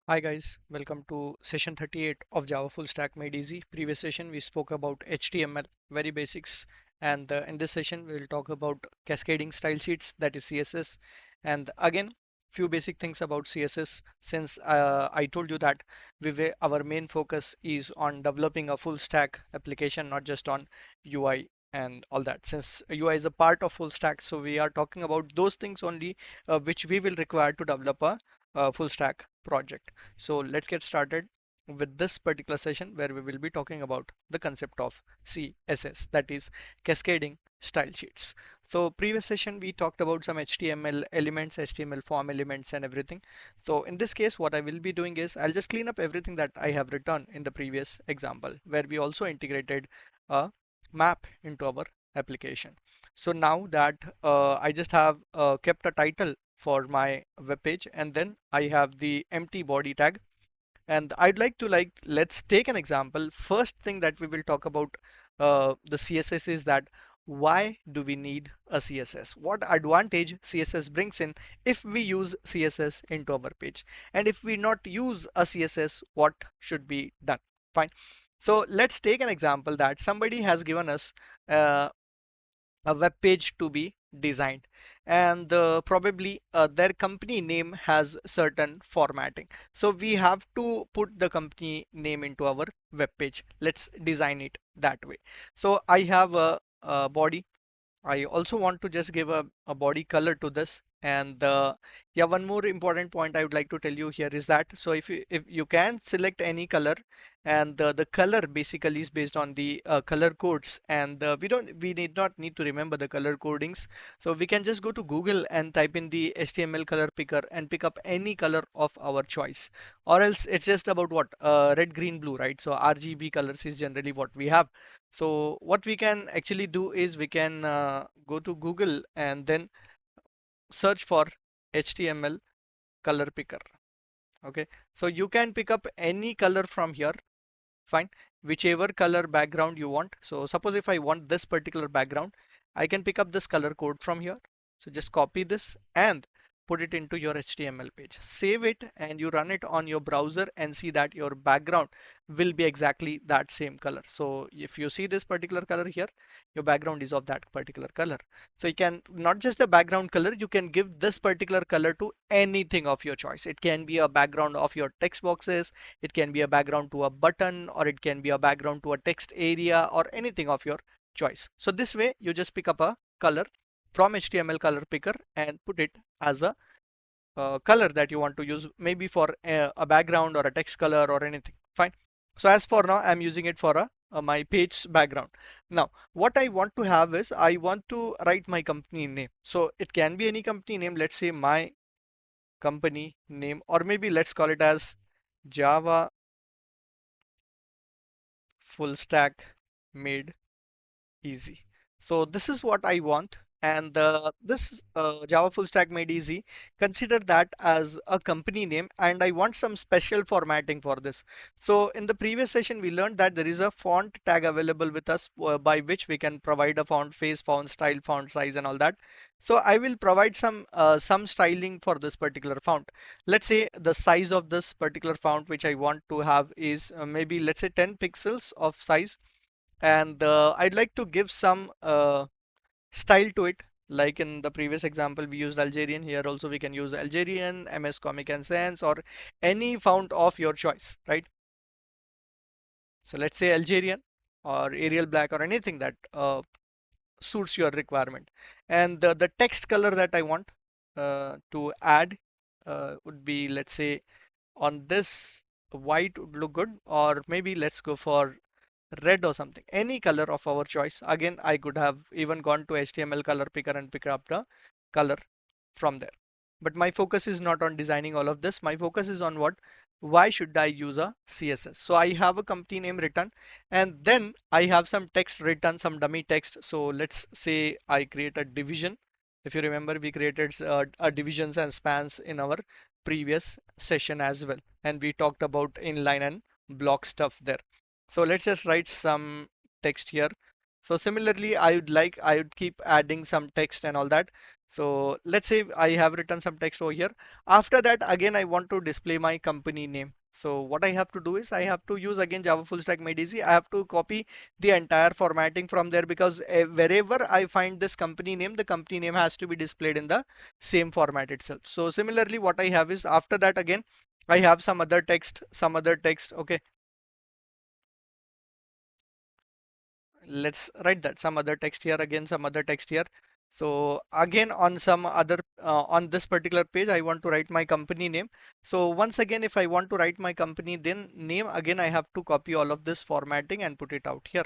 Hi guys, welcome to session 38 of Java Full Stack Made Easy. Previous session we spoke about HTML, very basics, and in this session we will talk about Cascading Style Sheets, that is CSS, and again few basic things about CSS. Since I told you that our main focus is on developing a full stack application, not just on UI and all that. Since UI is a part of full stack, so we are talking about those things only which we will require to develop a full stack project. So let's get started with this particular session where we will be talking about the concept of CSS, that is Cascading Style Sheets. So previous session we talked about some HTML elements, HTML form elements and everything. So in this case what I will be doing is I'll just clean up everything that I have written in the previous example where we also integrated a map into our application. So now that I just have kept a title for my web page and then I have the empty body tag, and I'd like to let's take an example. First thing that we will talk about the CSS is that why do we need a CSS? What advantage CSS brings in if we use CSS into our page, and if we not use a CSS, what should be done? Fine. So let's take an example that somebody has given us uh, a web page to be designed, and probably their company name has certain formatting, so we have to put the company name into our web page. Let's design it that way. So I have a body. I also want to just give a body color to this, and yeah, one more important point I would like to tell you here is that so if you can select any color, and the color basically is based on the color codes, and we need not need to remember the color codings, so we can just go to Google and type in the HTML color picker and pick up any color of our choice, or else it's just about what red, green, blue, right? So RGB colors is generally what we have. So what we can actually do is we can go to Google and then search for HTML color picker. Okay, so you can pick up any color from here. Fine, whichever color background you want. So suppose if I want this particular background, I can pick up this color code from here. So just copy this and put it into your HTML page, save it, and you run it on your browser and see that your background will be exactly that same color. So if you see this particular color here, your background is of that particular color. So you can not just the background color, you can give this particular color to anything of your choice. It can be a background of your text boxes, it can be a background to a button, or it can be a background to a text area, or anything of your choice. So this way you just pick up a color from HTML color picker and put it as a color that you want to use, maybe for a background or a text color or anything. Fine. So as for now I'm using it for my page background. Now what I want to have is I want to write my company name, so it can be any company name. Let's say my company name, or maybe let's call it as Java Full Stack Made Easy. So this is what I want, and this Java Full Stack Made Easy, consider that as a company name, and I want some special formatting for this. So in the previous session we learned that there is a font tag available with us by which we can provide a font face, font style, font size and all that. So I will provide some styling for this particular font. Let's say the size of this particular font which I want to have is maybe let's say 10 pixels of size, and I'd like to give some style to it. Like in the previous example we used Algerian, here also we can use Algerian, MS Comic and Sans, or any font of your choice, right? So let's say Algerian or Arial Black or anything that suits your requirement. And the text color that I want to add would be, let's say, on this white would look good, or maybe let's go for red or something, any color of our choice. Again, I could have even gone to HTML color picker and pick up the color from there, but my focus is not on designing all of this. My focus is on what, why should I use a CSS? So I have a company name written, and then I have some text written, some dummy text. So let's say I create a division. If you remember, we created a divisions and spans in our previous session as well, and we talked about inline and block stuff there. So let's just write some text here. So similarly, I would keep adding some text and all that. So let's say I have written some text over here. After that, again, I want to display my company name. So what I have to do is I have to use again Java Full Stack Made Easy. I have to copy the entire formatting from there, because wherever I find this company name, the company name has to be displayed in the same format itself. So similarly, what I have is after that again, I have some other text, some other text. Okay, let's write that some other text here, again some other text here. So again on some other on this particular page I want to write my company name. So once again, if I want to write my company then name, again I have to copy all of this formatting and put it out here.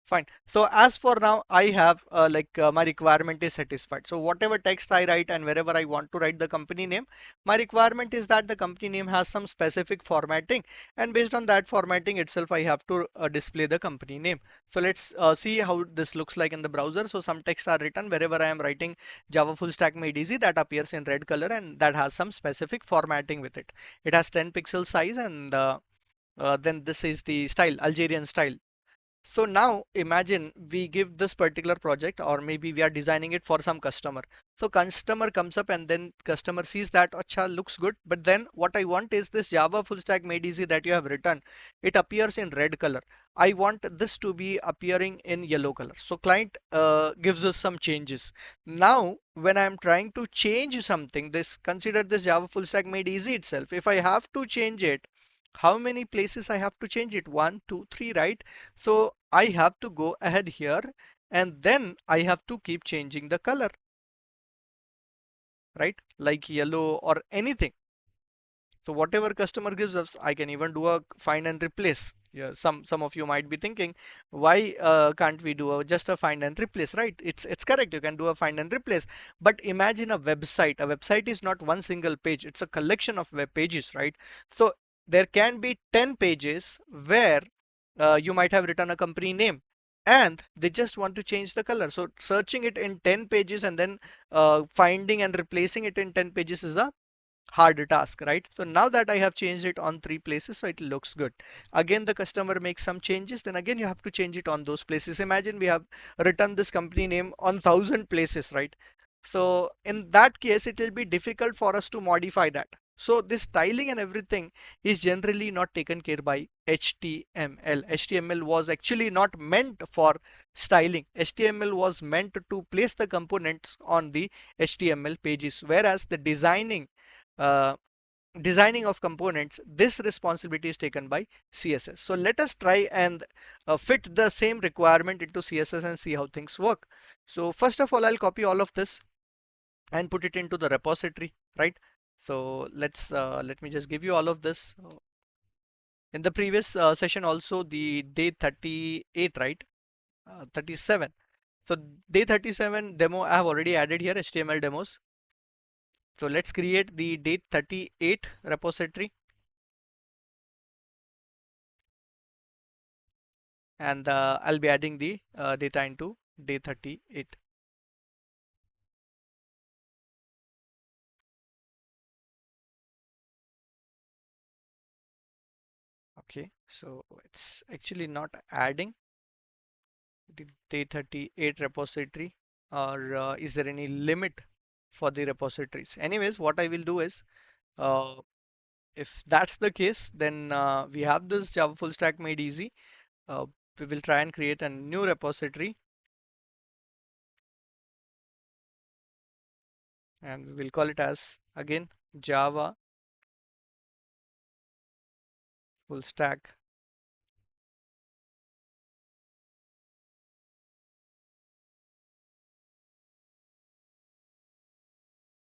Fine. So as for now, I have my requirement is satisfied. So whatever text I write and wherever I want to write the company name, my requirement is that the company name has some specific formatting, and based on that formatting itself, I have to display the company name. So let's see how this looks like in the browser. So some texts are written wherever I am writing Java Full Stack Made Easy, that appears in red color and that has some specific formatting with it. It has 10 pixel size, and then this is the style, Algerian style. So now imagine we give this particular project, or maybe we are designing it for some customer. So customer comes up and then customer sees that acha looks good, but then what I want is this Java Full Stack Made Easy that you have written, it appears in red color. I want this to be appearing in yellow color. So client gives us some changes. Now when I'm trying to change something, this consider this Java Full Stack Made Easy itself. If I have to change it, how many places I have to change it? One, two, three, right? So I have to go ahead here and then I have to keep changing the color, right? Like yellow or anything. So whatever customer gives us, I can even do a find and replace. Yeah, some of you might be thinking, why can't we do just a find and replace, right? It's correct. You can do a find and replace. But imagine a website. A website is not one single page. It's a collection of web pages, right? So there can be 10 pages where you might have written a company name and they just want to change the color. So searching it in 10 pages and then finding and replacing it in 10 pages is a hard task, right? So now that I have changed it on 3 places, so it looks good. Again, the customer makes some changes, then again you have to change it on those places. Imagine we have written this company name on 1,000 places, right? So in that case, it will be difficult for us to modify that. So this styling and everything is generally not taken care by HTML. HTML was actually not meant for styling. HTML was meant to place the components on the HTML pages, whereas the uh, designing of components, this responsibility is taken by CSS. So let us try and fit the same requirement into CSS and see how things work. So first of all, I'll copy all of this and put it into the repository, right? So let me just give you all of this. In the previous session also, the day 38, right? 37. So day 37 demo I have already added here, HTML demos. So let's create the day 38 repository, and I'll be adding the data into day 38. Okay, so it's actually not adding the day 38 repository, or is there any limit for the repositories? Anyways, what I will do is, uh, if that's the case, then we have this Java full stack made easy. We will try and create a new repository, and we will call it as again Java full stack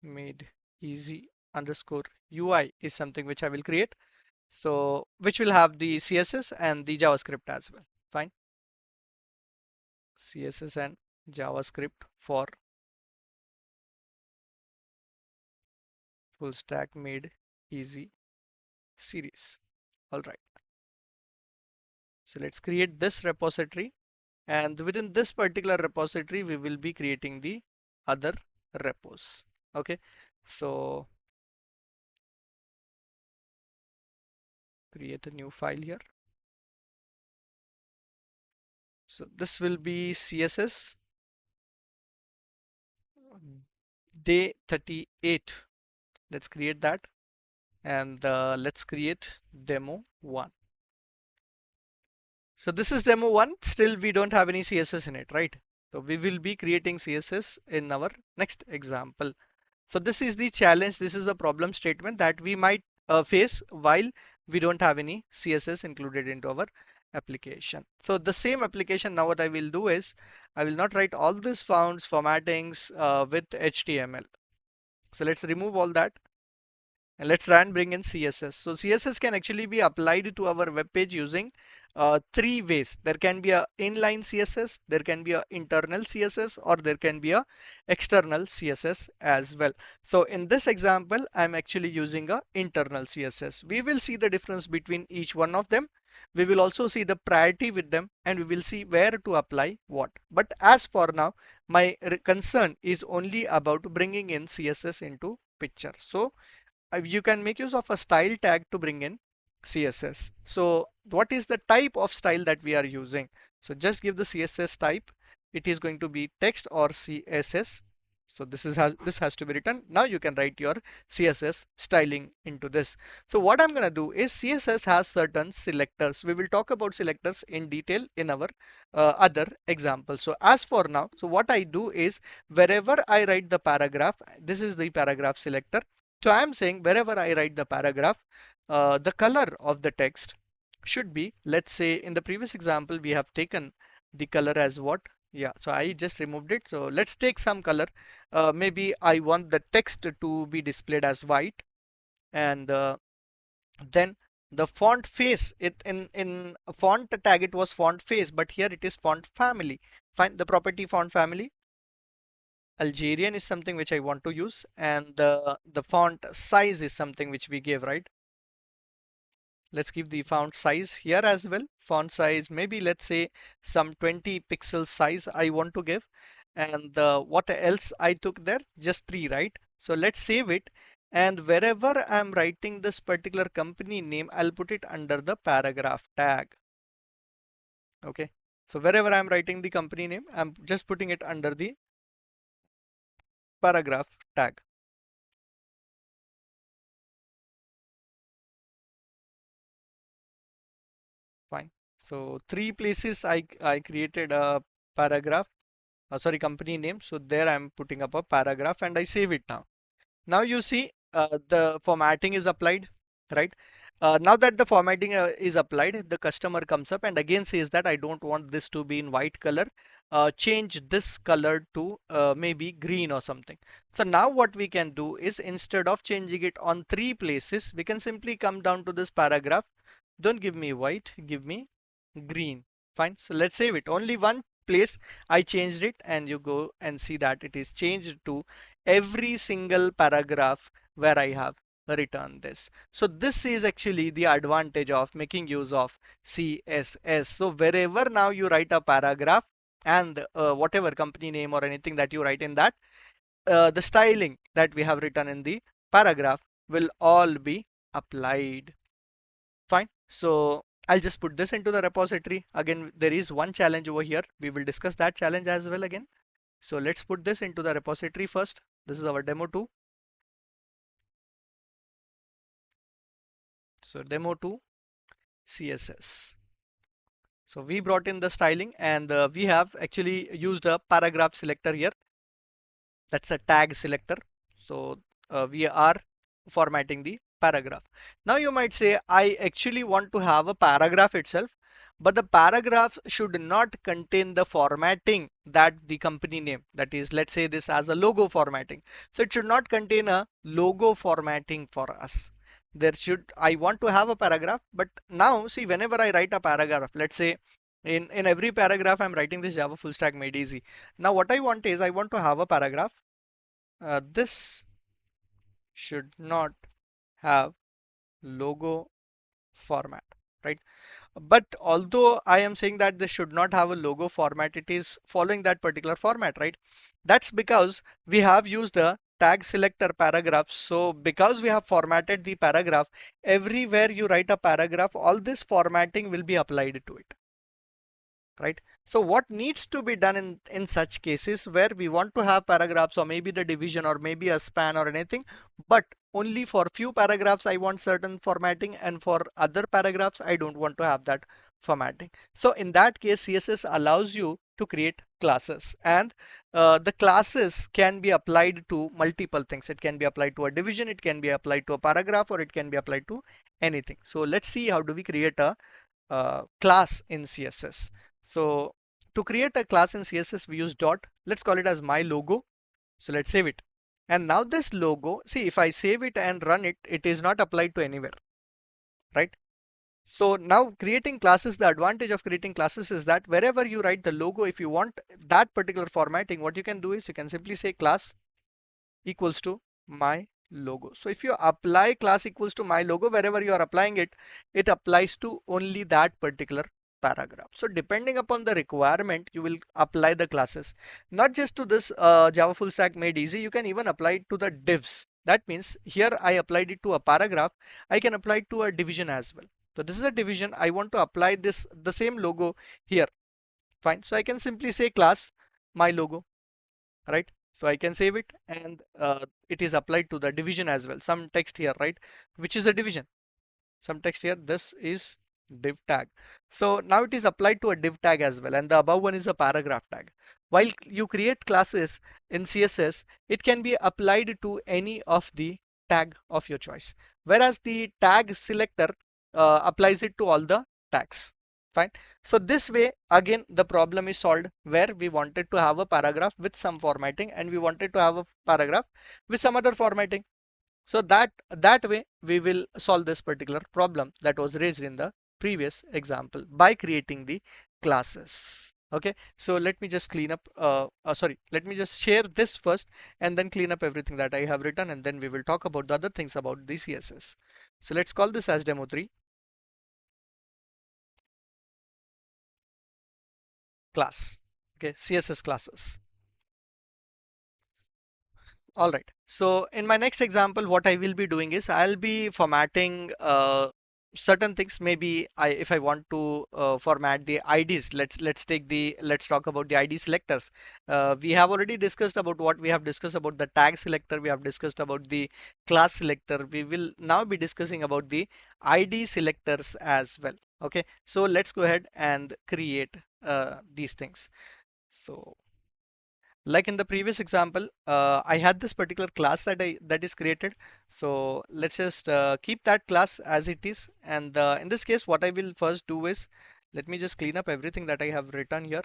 made easy underscore UI is something which I will create. So which will have the CSS and the JavaScript as well. Fine. CSS and JavaScript for full stack made easy series. All right. So let's create this repository, and within this particular repository, we will be creating the other repos. Okay. So create a new file here. So this will be CSS day 38. Let's create that, and let's create demo 1. So this is demo 1. Still we don't have any CSS in it, right? So we will be creating CSS in our next example. So this is the challenge. This is a problem statement that we might face while we don't have any CSS included into our application. So the same application, now what I will do is I will not write all these founds formattings with HTML. So let's remove all that. And let's try and bring in CSS. So CSS can actually be applied to our web page using 3 ways. There can be a inline CSS, there can be a internal CSS, or there can be a external CSS as well. So in this example, I'm actually using a internal CSS. We will see the difference between each one of them. We will also see the priority with them, and we will see where to apply what. But as for now, my concern is only about bringing in CSS into picture. So you can make use of a style tag to bring in CSS. So what is the type of style that we are using? So just give the CSS type. It is going to be text or CSS. So this has to be written. Now you can write your CSS styling into this. So what I'm going to do is CSS has certain selectors. We will talk about selectors in detail in our other example. So as for now, so what I do is wherever I write the paragraph, this is the paragraph selector. So I'm saying wherever I write the paragraph, the color of the text should be, let's say in the previous example, we have taken the color as what? Yeah, so I just removed it. So let's take some color. Maybe I want the text to be displayed as white, and then the font face, it in font tag it was font face, but here it is font family. Find the property font family. Algerian is something which I want to use, and the font size is something which we give, right? Let's give the font size here as well. Font size, maybe let's say some 20 pixel size I want to give. And what else I took there? Just 3, right? So let's save it. And wherever I'm writing this particular company name, I'll put it under the paragraph tag. Okay. So wherever I'm writing the company name, I'm just putting it under the paragraph tag. Fine. So 3 places I created a paragraph, sorry, company name. So there I'm putting up a paragraph and I save it now. Now you see the formatting is applied, right? Now that the formatting is applied, the customer comes up and again says that I don't want this to be in white color. Change this color to maybe green or something. So now what we can do is instead of changing it on 3 places, we can simply come down to this paragraph. Don't give me white, give me green. Fine. So let's save it. Only one place I changed it, and you go and see that it is changed to every single paragraph where I have written this. So this is actually the advantage of making use of CSS. So wherever now you write a paragraph and whatever company name or anything that you write in that, the styling that we have written in the paragraph will all be applied. Fine. So I'll just put this into the repository. Again, there is one challenge over here. We will discuss that challenge as well again. So let's put this into the repository first. This is our demo 2. So demo 2 CSS. So we brought in the styling, and we have actually used a paragraph selector here. That's a tag selector. So we are formatting the paragraph. Now you might say, I actually want to have a paragraph itself, but the paragraph should not contain the formatting that the company name, that is, let's say this as a logo formatting. So it should not contain a logo formatting for us. I want to have a paragraph, but now see, whenever I write a paragraph, let's say in every paragraph I'm writing this Java full stack made easy. Now what I want is I want to have a paragraph. This should not have logo format, right? But although I am saying that this should not have a logo format, it is following that particular format, right? That's because we have used a tag selector paragraph. So because we have formatted the paragraph, everywhere you write a paragraph, all this formatting will be applied to it. right? So what needs to be done in such cases where we want to have paragraphs or maybe the division or maybe a span or anything, but only for few paragraphs I want certain formatting, and for other paragraphs I don't want to have that formatting. So in that case, CSS allows you to create classes, and the classes can be applied to multiple things. It can be applied to a division, it can be applied to a paragraph, or it can be applied to anything. So let's see how do we create a class in CSS. So to create a class in CSS, we use dot. Let's call it as my logo. So let's save it. And now this logo, see, if I save it and run it, it is not applied to anywhere, right? So now creating classes, the advantage of creating classes is that wherever you write the logo, if you want that particular formatting, what you can do is you can simply say class equals to my logo. So if you apply class equals to my logo, wherever you are applying it, it applies to only that particular paragraph. So depending upon the requirement, you will apply the classes. Not just to this Java full stack made easy, you can even apply it to the divs. That means here I applied it to a paragraph, I can apply it to a division as well. So this is a division, I want to apply this the same logo here. Fine. So I can simply say class my logo, right? So I can save it, and it is applied to the division as well. Some text here, right? Which is a division. Some text here. This is div tag. So now it is applied to a div tag as well. And the above one is a paragraph tag. While you create classes in CSS, it can be applied to any of the tag of your choice. Whereas the tag selector applies it to all the tags. Fine. So this way, again, the problem is solved where we wanted to have a paragraph with some formatting and we wanted to have a paragraph with some other formatting. So that way we will solve this particular problem that was raised in the previous example by creating the classes. Okay, so let me just clean up, sorry, let me just share this first and then clean up everything that I have written, and then we will talk about the other things about the CSS. So let's call this as demo 3 class. Okay, CSS classes. All right. So in my next example, what I will be doing is I'll be formatting certain things. Maybe if I want to format the IDs, let's talk about the ID selectors. We have already discussed about what we have discussed about the tag selector. We have discussed about the class selector. We will now be discussing about the ID selectors as well. Okay. So let's go ahead and create these things. So like in the previous example, I had this particular class that is created. So let's just keep that class as it is. And in this case, what I will first do is let me just clean up everything that I have written here.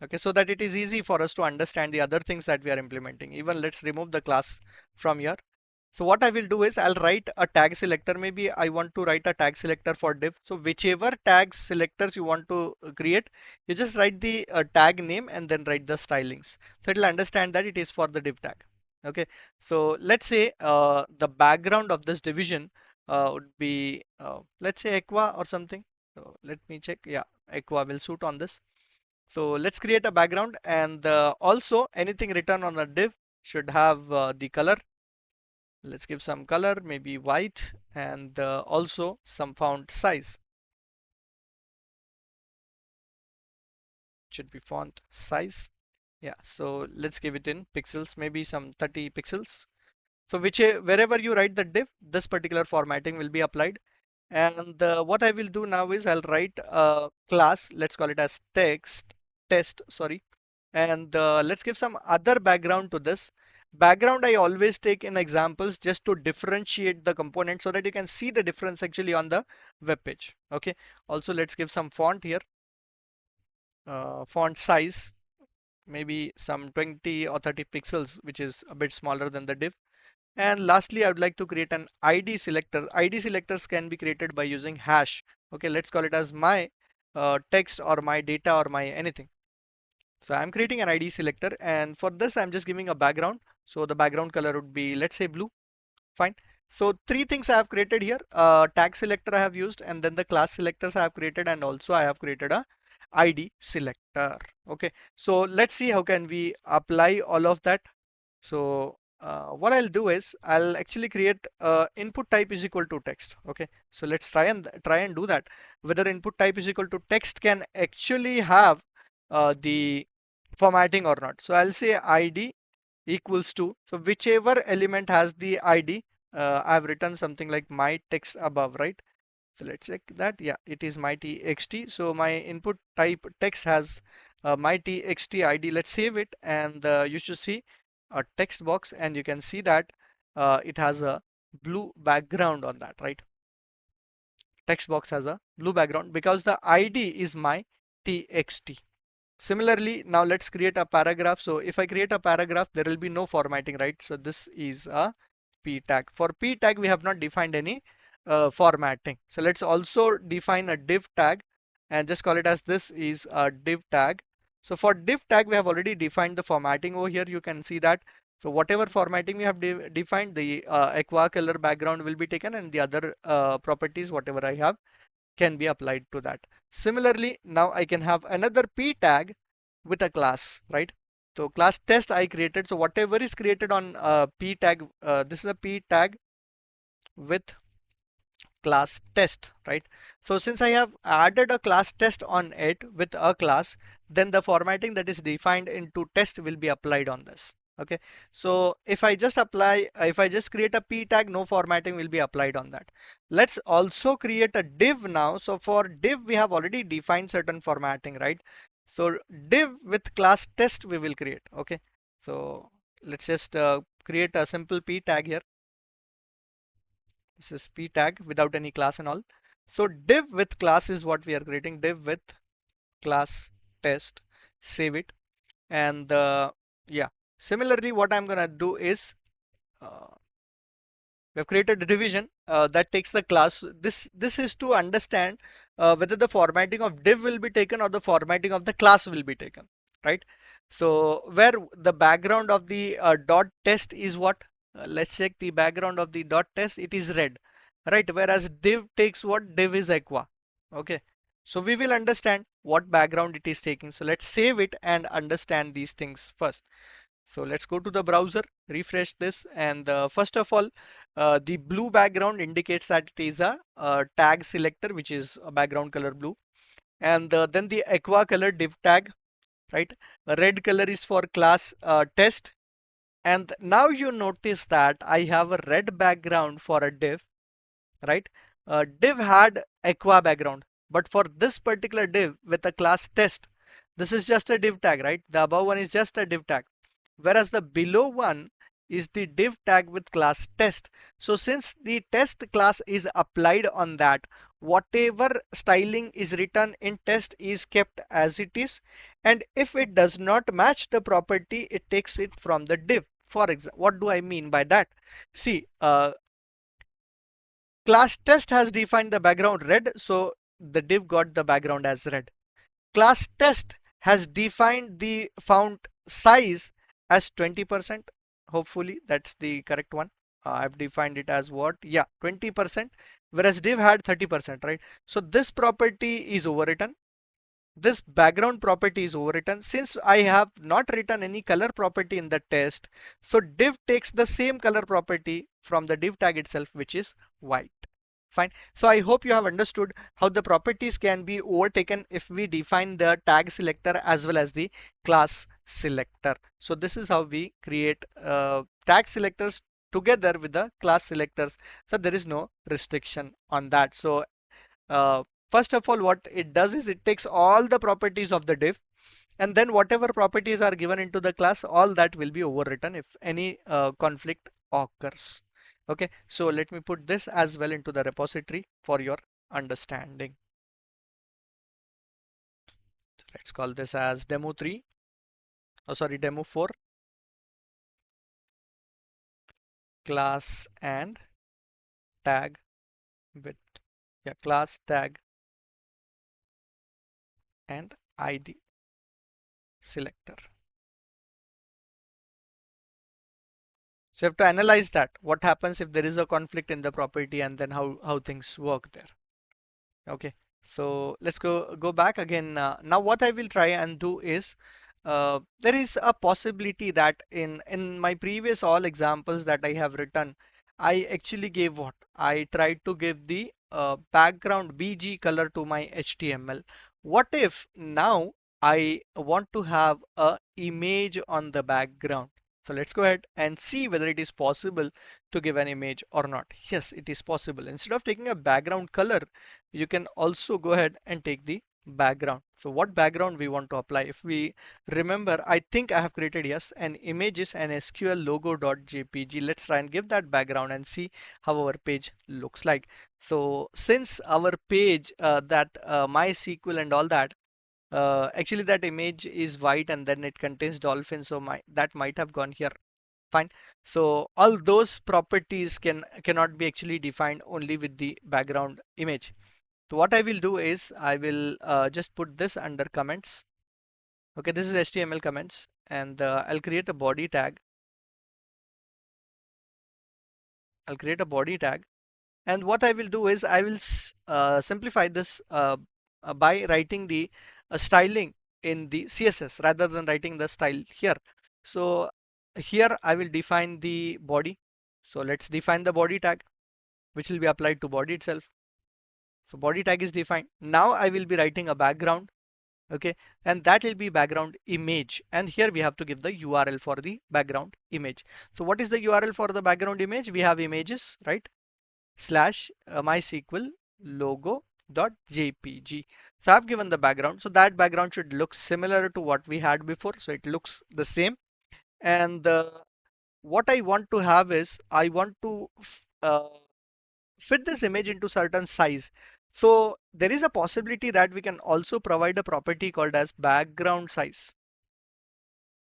Okay, so that it is easy for us to understand the other things that we are implementing. Even let's remove the class from here. So what I will do is I'll write a tag selector. Maybe I want to write a tag selector for div. So whichever tag selectors you want to create, you just write the tag name and then write the stylings. So it'll understand that it is for the div tag. Okay. So let's say the background of this division would be, let's say aqua or something. So let me check. Yeah, aqua will suit on this. So let's create a background, and also anything written on a div should have the color. Let's give some color, maybe white, and also some font size. Should be font size. Yeah, so let's give it in pixels, maybe some 30 pixels. So wherever you write the div, this particular formatting will be applied. And what I will do now is I'll write a class, let's call it as test, sorry. And let's give some other background to this. Background I always take in examples just to differentiate the component so that you can see the difference actually on the web page. Okay. Also, let's give some font here. Font size, maybe some 20 or 30 pixels, which is a bit smaller than the div. And lastly, I would like to create an ID selector. ID selectors can be created by using hash. Okay, let's call it as my text or my data or my anything. So I'm creating an ID selector, and for this I'm just giving a background. So the background color would be, let's say, blue. Fine. So three things I have created here. Tag selector I have used, and then the class selectors I have created, and also I have created a ID selector. Okay. So let's see how can we apply all of that. So what I'll do is I'll actually create input type is equal to text. Okay, so let's try and do that. Whether input type is equal to text can actually have the formatting or not. So I'll say ID equals to, so whichever element has the ID. I've written something like my text above, right? So let's check that. Yeah, it is my txt. So my input type text has my txt ID. Let's save it, and you should see a text box, and you can see that it has a blue background on that, right? Text box has a blue background because the ID is my txt. Similarly, now let's create a paragraph. So if I create a paragraph, there will be no formatting, right? So this is a p tag. For p tag, we have not defined any formatting. So let's also define a div tag and just call it as this is a div tag. So for div tag, we have already defined the formatting over here. You can see that. So whatever formatting we have defined, the aqua color background will be taken, and the other properties, whatever I have, can be applied to that. Similarly, now I can have another p tag with a class, right? So class test I created. So whatever is created on p tag, this is a p tag with class test, right? So since I have added a class test on it with a class, then the formatting that is defined into test will be applied on this. Okay, so if I just create a p tag, no formatting will be applied on that. Let's also create a div now. So for div, we have already defined certain formatting, right? So div with class test we will create. Okay, so let's just create a simple p tag here. This is p tag without any class and all. So div with class is what we are creating. Div with class test. Save it. And yeah, similarly, what I'm gonna do is uh, we have created a division that takes the class. This is to understand whether the formatting of div will be taken or the formatting of the class will be taken, right? So where the background of the dot test is what? Let's check the background of the dot test. It is red, right? Whereas div takes what? Div is aqua. Okay. So we will understand what background it is taking. So let's save it and understand these things first. So let's go to the browser, refresh this, and first of all, the blue background indicates that it is a tag selector, which is a background color blue, and then the aqua color div tag, right? Red color is for class test, and now you notice that I have a red background for a div, right? Div had aqua background, but for this particular div with a class test, this is just a div tag, right? The above one is just a div tag, whereas the below one is the div tag with class test. So since the test class is applied on that, whatever styling is written in test is kept as it is, and if it does not match the property, it takes it from the div. For example, what do I mean by that? See, class test has defined the background red, so the div got the background as red. Class test has defined the font size as 20%. Hopefully that's the correct one. I've defined it as what? Yeah, 20%, whereas div had 30%, right? So this property is overwritten. This background property is overwritten. Since I have not written any color property in the test, so div takes the same color property from the div tag itself, which is white. Fine. So I hope you have understood how the properties can be overtaken if we define the tag selector as well as the class selector. So this is how we create tag selectors together with the class selectors. So there is no restriction on that. So first of all, what it does is it takes all the properties of the div, and then whatever properties are given into the class, all that will be overwritten if any conflict occurs. Okay, so let me put this as well into the repository for your understanding. So let's call this as demo 3. Oh, sorry, demo 4. Class and tag with, yeah, class tag and ID selector. So you have to analyze that. What happens if there is a conflict in the property, and then how things work there. Okay, so let's go back again. Now what I will try and do is there is a possibility that in my previous all examples that I have written, I actually gave what? I tried to give the background BG color to my HTML. What if now I want to have a image on the background? So let's go ahead and see whether it is possible to give an image or not. Yes, it is possible. Instead of taking a background color, you can also go ahead and take the background. So what background we want to apply? If we remember, I think I have created, yes, an images and SQL logo.jpg. Let's try and give that background and see how our page looks like. So since our page that MySQL and all that, actually that image is white and then it contains dolphin, so that might have gone here. Fine. So all those properties cannot be actually defined only with the background image. So what I will do is I will just put this under comments. Okay, this is HTML comments, and I'll create a body tag. I'll create a body tag, and what I will do is I will simplify this by writing the styling in the CSS rather than writing the style here. So here I will define the body. So let's define the body tag, which will be applied to body itself. So body tag is defined. Now I will be writing a background. Okay, and that will be background image, and here we have to give the URL for the background image. So what is the URL for the background image? We have images, right, slash MySQL logo.jpg. So I've given the background, so that background should look similar to what we had before, so it looks the same. And what I want to have is I want to fit this image into certain size. So there is a possibility that we can also provide a property called as background size.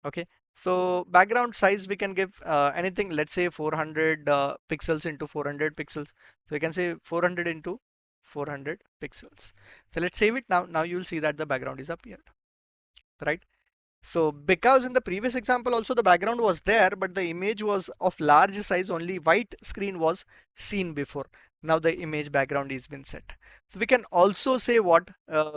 Okay, so background size we can give anything, let's say 400 pixels into 400 pixels. So we can say 400 into 400 pixels. So let's save it now. Now you will see that the background is appeared, right? So because in the previous example also the background was there, but the image was of large size, only white screen was seen before. Now the image background is been set. So we can also say what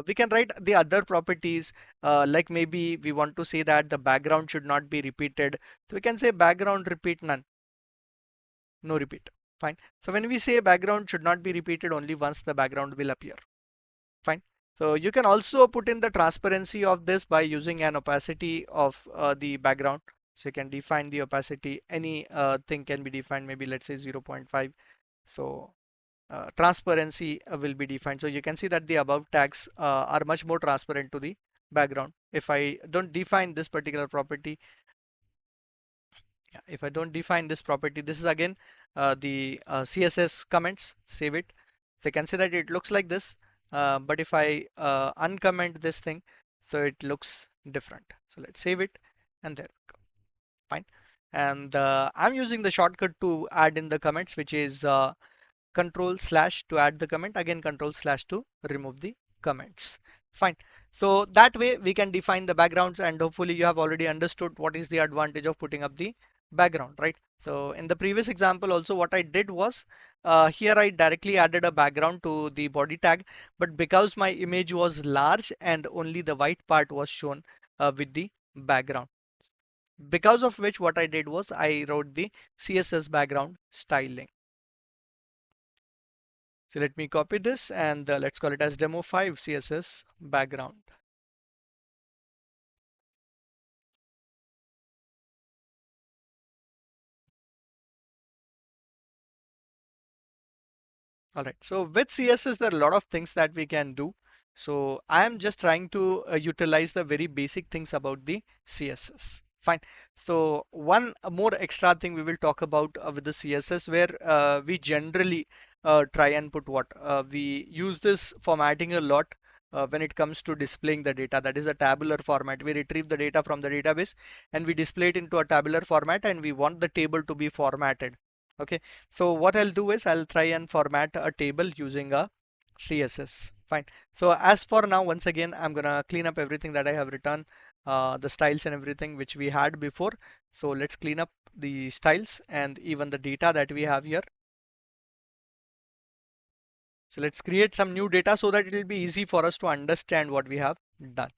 we can write the other properties, like maybe we want to say that the background should not be repeated. So we can say background repeat none, no repeat. Fine. So when we say background should not be repeated, only once the background will appear. Fine. So you can also put in the transparency of this by using an opacity of the background. So you can define the opacity. Any thing can be defined, maybe let's say 0.5. So transparency will be defined. So you can see that the above tags are much more transparent to the background. If I don't define this particular property, yeah, if I don't define this property, this is again the CSS comments, save it. So you can see that it looks like this, but if I uncomment this thing, so it looks different. So let's save it, and there we go. Fine. And I'm using the shortcut to add in the comments, which is control slash to add the comment, again control slash to remove the comments. Fine. So that way we can define the backgrounds, and hopefully you have already understood what is the advantage of putting up the background, right? So in the previous example also what I did was here I directly added a background to the body tag, but because my image was large and only the white part was shown with the background, because of which what I did was I wrote the CSS background styling. So let me copy this, and let's call it as demo 5 CSS background. All right, so with CSS, there are a lot of things that we can do. So I am just trying to utilize the very basic things about the CSS. Fine. So one more extra thing we will talk about with the CSS, where we generally try and put what we use this formatting a lot when it comes to displaying the data. That is a tabular format. We retrieve the data from the database and we display it into a tabular format, and we want the table to be formatted. Okay, so what I'll do is I'll try and format a table using a CSS. Fine. So as for now, once again, I'm gonna clean up everything that I have written, the styles and everything which we had before. So let's clean up the styles and even the data that we have here. So let's create some new data so that it will be easy for us to understand what we have done.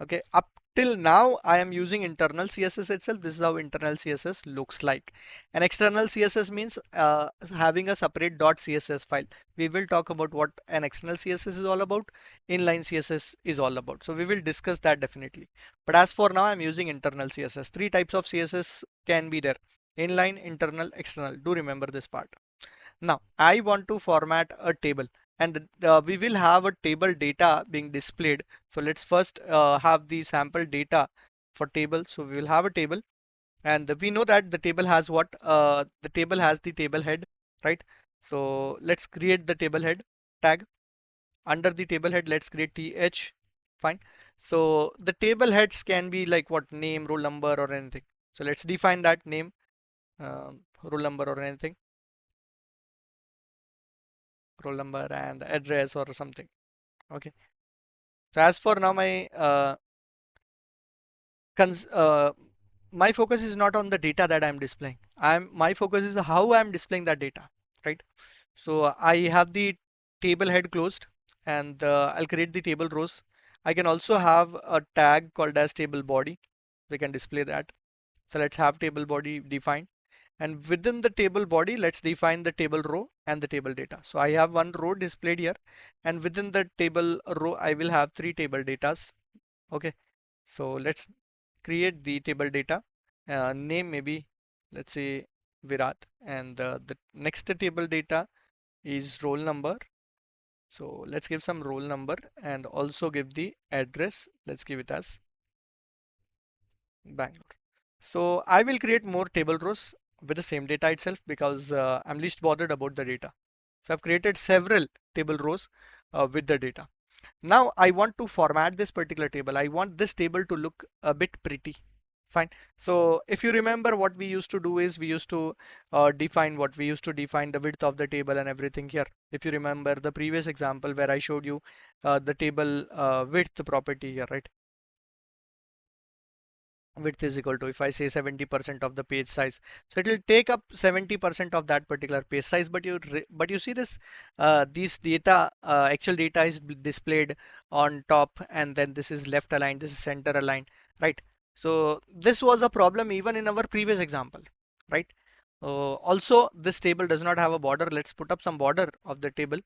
Okay, up Till now, I am using internal CSS itself. This is how internal CSS looks like. And external CSS means having a separate .css file. We will talk about what an external CSS is all about. Inline CSS is all about. So we will discuss that definitely. But as for now, I'm using internal CSS. Three types of CSS can be there: inline, internal, external. Do remember this part. Now I want to format a table, and we will have a table data being displayed. So let's first have the sample data for table. So we will have a table, and we know that the table has what? The table has the table head, right? So let's create the table head tag. Under the table head, let's create th. Fine. So the table heads can be like what? Name, roll number, or anything. So let's define that name, roll number, or anything. Roll number and address or something. Okay. So as for now, cons my focus is not on the data that I'm displaying. My focus is how I'm displaying that data, right? So I have the table head closed, and I'll create the table rows. I can also have a tag called as table body. We can display that. So let's have table body defined. And within the table body, let's define the table row and the table data. So I have one row displayed here, and within the table row, I will have three table datas. Okay. So let's create the table data. Name maybe, let's say Virat, and the next table data is roll number. So let's give some roll number and also give the address. Let's give it as Bangalore. So I will create more table rows with the same data itself because I'm least bothered about the data. So I've created several table rows with the data. Now I want to format this particular table. I want this table to look a bit pretty. Fine. So if you remember, what we used to do is we used to define the width of the table and everything here. If you remember the previous example where I showed you the table width property here, right? Width is equal to, if I say 70% of the page size, so it will take up 70% of that particular page size. But you see this these data, actual data is displayed on top, and then this is left aligned, this is center aligned, right? So this was a problem even in our previous example, right? Also, this table does not have a border. Let's put up some border of the table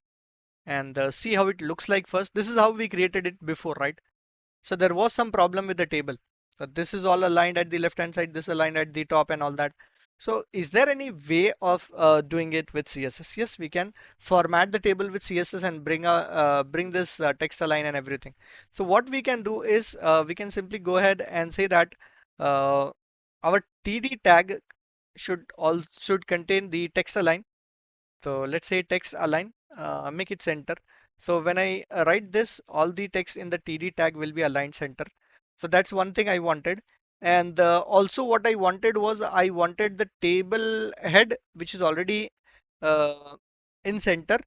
and see how it looks like first. This is how we created it before, right? So there was some problem with the table. So this is all aligned at the left hand side, this aligned at the top and all that. So is there any way of doing it with CSS? Yes, we can format the table with CSS and bring this text align and everything. So what we can do is we can simply go ahead and say that uh, our TD tag should contain the text align. So let's say text align, make it center. So when I write this, all the text in the TD tag will be aligned center. So that's one thing I wanted. And also what I wanted was I wanted the table head, which is already uh, in center.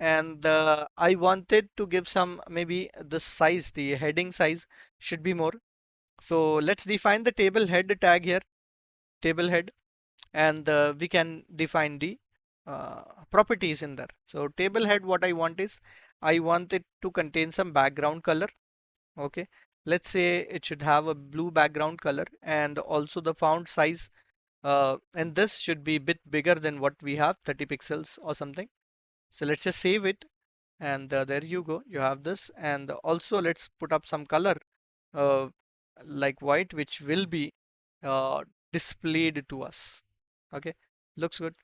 And I wanted to give some, maybe the size, the heading size should be more. So let's define the table head tag here, table head, and we can define the properties in there. So table head, what I want is I want it to contain some background color. Okay, let's say it should have a blue background color, and also the font size and this should be a bit bigger than what we have, 30 pixels or something. So let's just save it, and there you go, you have this. And also let's put up some color uh, like white, which will be uh, displayed to us. Okay, looks good.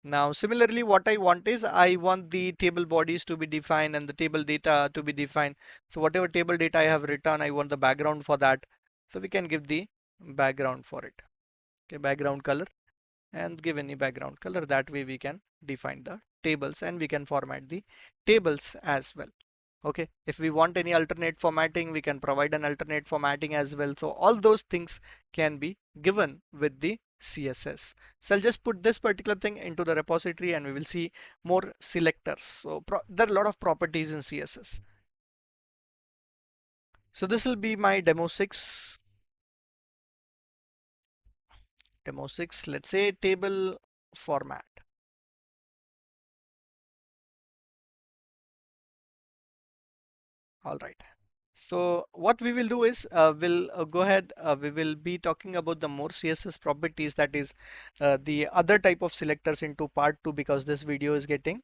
Now similarly, what I want is I want the table bodies to be defined and the table data to be defined. So whatever table data I have written, I want the background for that. So we can give the background for it. Okay, background color, and give any background color. That way we can define the tables and we can format the tables as well. Okay, if we want any alternate formatting, we can provide an alternate formatting as well. So all those things can be given with the CSS. So I'll just put this particular thing into the repository and we will see more selectors. So there are a lot of properties in CSS. So this will be my demo 6. Demo 6, let's say table format. All right. So what we will do is we'll go ahead, we will be talking about the more CSS properties, that is the other type of selectors, into part 2, because this video is getting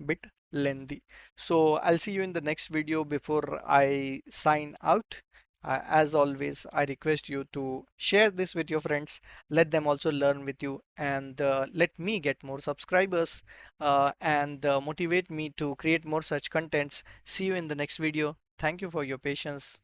bit lengthy. So I'll see you in the next video. Before I sign out, as always, I request you to share this with your friends, let them also learn with you, and let me get more subscribers and motivate me to create more such contents. See you in the next video. Thank you for your patience.